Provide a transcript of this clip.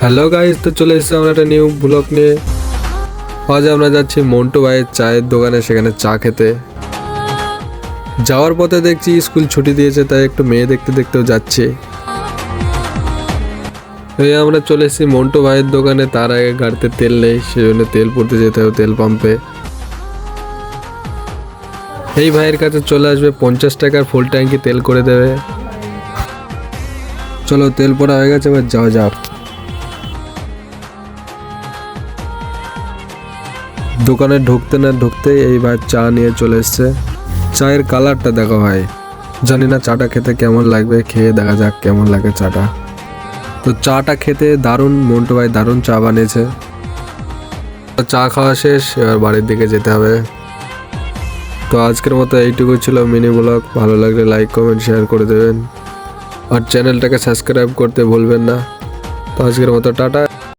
Hello guys, তো চলে এসেছি আমরা একটা নিউ ব্লগ নিয়ে। আজ আমরা যাচ্ছি মন্টু ভাইয়ের চায়ের দোকানে, সেখানে চা খেতে। যাওয়ার পথে দেখছি স্কুল ছুটি দিয়েছে, তাই একটু মেয়ে দেখতে দেখতেও যাচ্ছি। এই আমরা চলে এসেছি মন্টু ভাইয়ের দোকানে। তার আগে গাড়িতে তেল নেই, সেজন্য তেল পড়তে যেতে হবে তেল পাম্পে। এই ভাইয়ের কাছে চলে আসবে 50 টাকার ফুল ট্যাঙ্কি তেল করে দেবে। চলো, তেল পড়া হয়ে গেছে, এবার যাওয়া যাক। দোকানে ঢুকতে না ঢুকতেই এই ভাই চা নিয়ে চলে এসছে। চায়ের কালারটা দেখো ভাই, জানি না চাটা খেতে কেমন লাগবে, খেয়ে দেখা যাক কেমন লাগে চাটা। তো চাটা খেতে দারুণ, মন্টু ভাই দারুণ চা বানিয়েছে। চা খাওয়া শেষ, এবার বাড়ির দিকে যেতে হবে। তো আজকের মতো এইটুকু ছিল মিনি ব্লগ। ভালো লাগলে লাইক কমেন্ট শেয়ার করে দেবেন, আর চ্যানেলটাকে সাবস্ক্রাইব করতে ভুলবেন না। তো আজকের মতো টাটা।